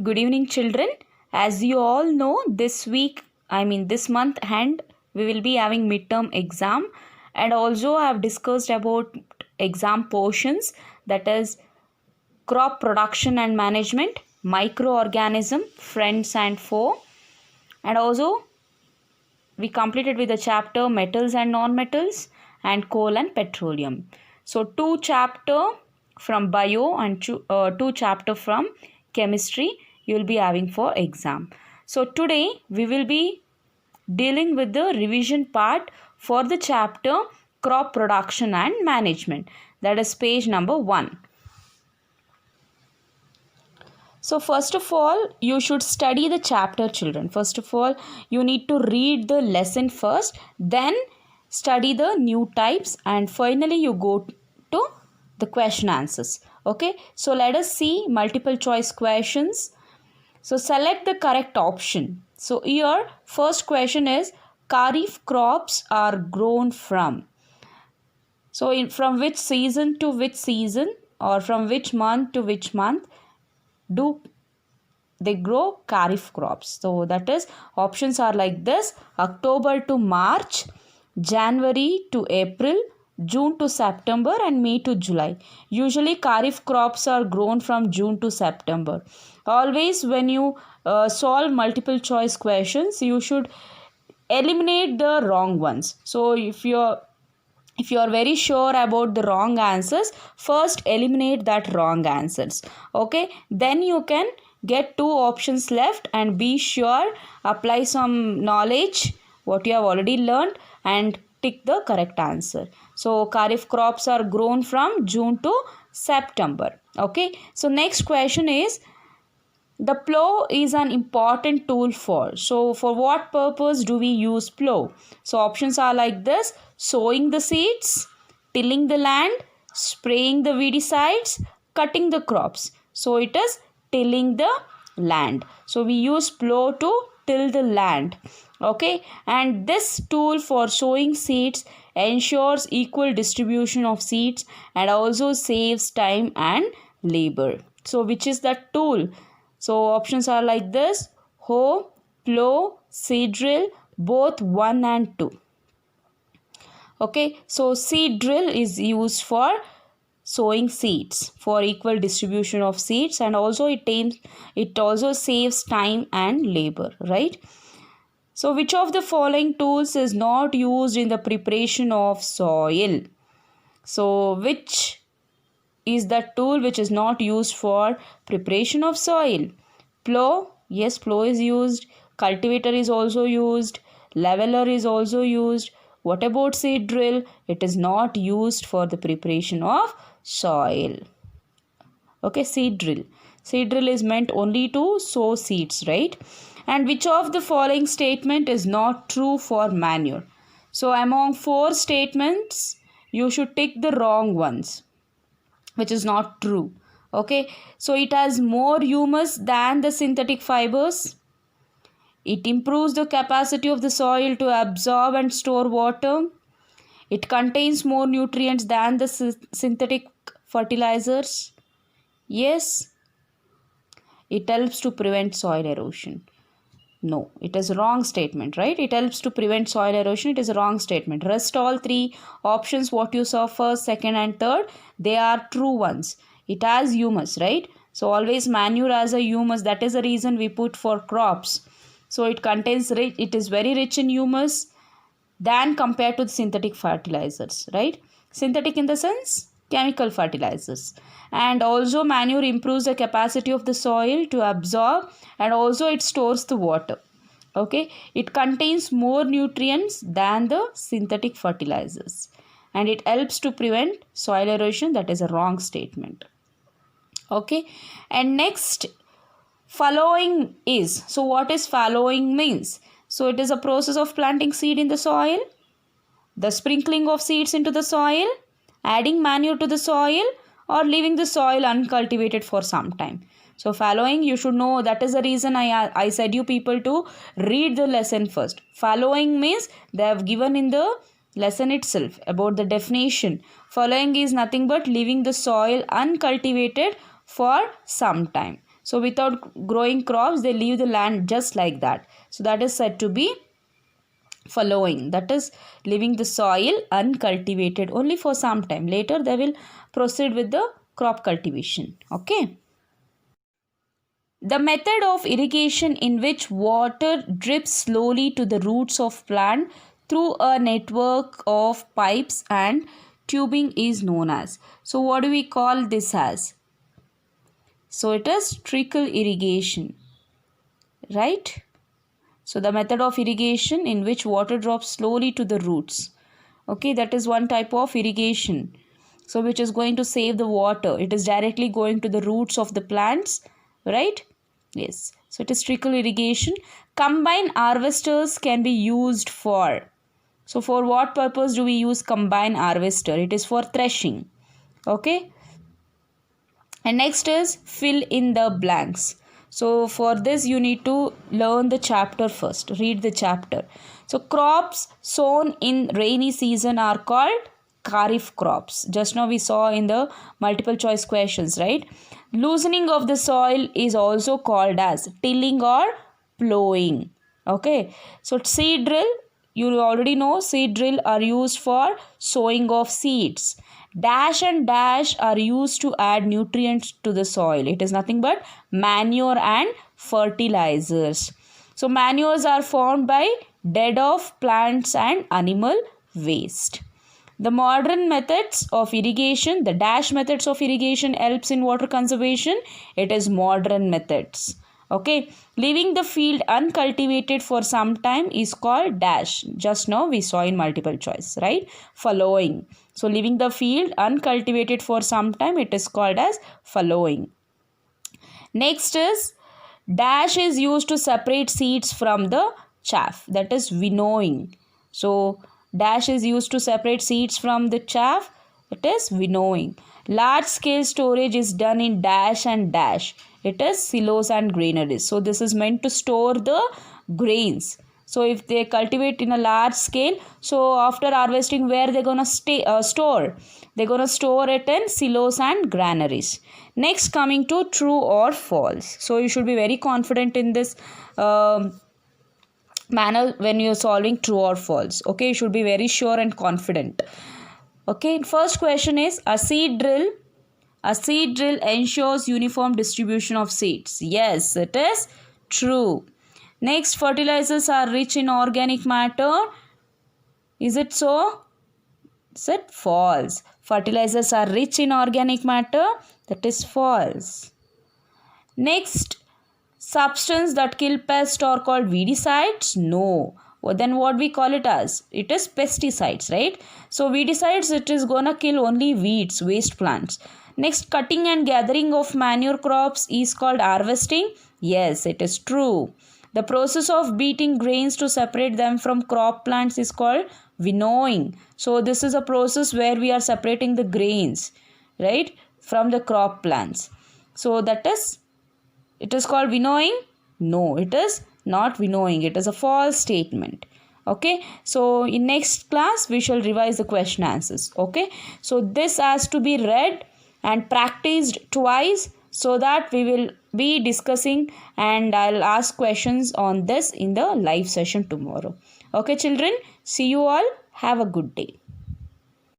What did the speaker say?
Good evening, children. As you all know, this month and we will be having midterm exam, and also I have discussed about exam portions, that is crop production and management, microorganism, friends and foe, and also we completed with the chapter metals and non-metals and coal and petroleum. So two chapter from bio and two chapter from chemistry you will be having for exam. So today we will be dealing with the revision part for the chapter crop production and management, that is page number 1. So first of all, you should study the chapter, children. First of all, you need to read the lesson first, then study the new types, and finally you go to the question answers. Okay, so let us see multiple choice questions. So select the correct option. So here first question is, Kharif crops are grown from. So from which season to which season, or from which month to which month do they grow Kharif crops? So that is, options are like this: October to March, January to April, June to September, and May to July. Usually Kharif crops are grown from June to September. Always when you solve multiple choice questions, you should eliminate the wrong ones. So if you are very sure about the wrong answers, first eliminate that wrong answers. Okay, then you can get two options left, and be sure apply some knowledge what you have already learned and tick the correct answer. So Kharif crops are grown from June to September. Okay, so next question is, the plow is an important tool for. So for what purpose do we use plow? So options are like this: sowing the seeds, tilling the land, spraying the weedicides, cutting the crops. So it is tilling the land. So we use plow to till the land. Okay, and this tool for sowing seeds ensures equal distribution of seeds and also saves time and labor. So which is that tool? So options are like this: hoe, plow, seed drill, both 1 and 2. Okay, so seed drill is used for sowing seeds for equal distribution of seeds, and also it also saves time and labor, right? So which of the following tools is not used in the preparation of soil? So which is that tool which is not used for preparation of soil? Plow, yes, plow is used. Cultivator is also used. Leveler is also used. What about seed drill? It is not used for the preparation of soil. Okay, seed drill. Seed drill is meant only to sow seeds, right? And which of the following statement is not true for manure? So among 4 statements, you should tick the wrong ones, which is not true. Okay, so it has more humus than the synthetic fibers. It improves the capacity of the soil to absorb and store water. It contains more nutrients than the synthetic fertilizers. Yes. It helps to prevent soil erosion. No, it is a wrong statement, right? It helps to prevent soil erosion. It is a wrong statement. Rest all 3 options, what you saw first, second and third, they are true ones. It has humus, right? So always manure has a humus. That is the reason we put for crops. So it is very rich in humus than compared to the synthetic fertilizers, right? Synthetic in the sense chemical fertilizers. And also manure improves the capacity of the soil to absorb, and also it stores the water. Okay, it contains more nutrients than the synthetic fertilizers, and it helps to prevent soil erosion. That is a wrong statement. Okay, and next, following is, so what is following means? So it is a process of planting seed in the soil, the sprinkling of seeds into the soil, adding manure to the soil, or leaving the soil uncultivated for some time. So following, you should know. That is the reason I said you people to read the lesson first. Following means they have given in the lesson itself about the definition. Following is nothing but leaving the soil uncultivated for some time. So without growing crops, they leave the land just like that. So that is said to be following, that is leaving the soil uncultivated only for some time. Later they will proceed with the crop cultivation. Okay. The method of irrigation in which water drips slowly to the roots of plant through a network of pipes and tubing is known as. So what do we call this as? So it is trickle irrigation, right? So the method of irrigation in which water drops slowly to the roots. Okay, that is one type of irrigation. So which is going to save the water. It is directly going to the roots of the plants, right? Yes. So it is trickle irrigation. Combine harvesters can be used for. So for what purpose do we use combine harvester? It is for threshing. Okay. And next is fill in the blanks. So for this you need to learn the chapter first. Read the chapter. So crops sown in rainy season are called Kharif crops. Just now we saw in the multiple choice questions, right? Loosening of the soil is also called as tilling or plowing. Okay. So seed drill, you already know seed drill are used for sowing of seeds. Dash and dash are used to add nutrients to the soil. It is nothing but manure and fertilizers. So manures are formed by dead of plants and animal waste. The modern methods of irrigation, the dash methods of irrigation helps in water conservation. It is modern methods. Okay, leaving the field uncultivated for some time is called dash. Just now we saw in multiple choice, right? Following. So leaving the field uncultivated for some time, it is called as following. Next is dash is used to separate seeds from the chaff, that is winnowing. So dash is used to separate seeds from the chaff, it is winnowing. Large scale storage is done in dash and dash. It is silos and granaries. So this is meant to store the grains. So if they cultivate in a large scale, so after harvesting, where they're gonna store? They're gonna store it in silos and granaries. Next, coming to true or false. So you should be very confident in this manner when you're solving true or false. Okay, you should be very sure and confident. Okay, first question is a seed drill. A seed drill ensures uniform distribution of seeds. Yes, it is true. Next, fertilizers are rich in organic matter. Is it so? Is it false? Fertilizers are rich in organic matter. That is false. Next, substance that kill pests are called weedicides? No. Well, then what we call it as? It is pesticides, right? So weedicides, it is gonna kill only weeds, waste plants. Next, cutting and gathering of manure crops is called harvesting. Yes, it is true. The process of beating grains to separate them from crop plants is called winnowing. So this is a process where we are separating the grains, right, from the crop plants. So that is, it is called winnowing? No, it is not winnowing. It is a false statement. Okay, so in next class we shall revise the question answers. Okay, so this has to be read and practiced twice so that we will be discussing and I'll ask questions on this in the live session tomorrow. Okay children, see you all. Have a good day.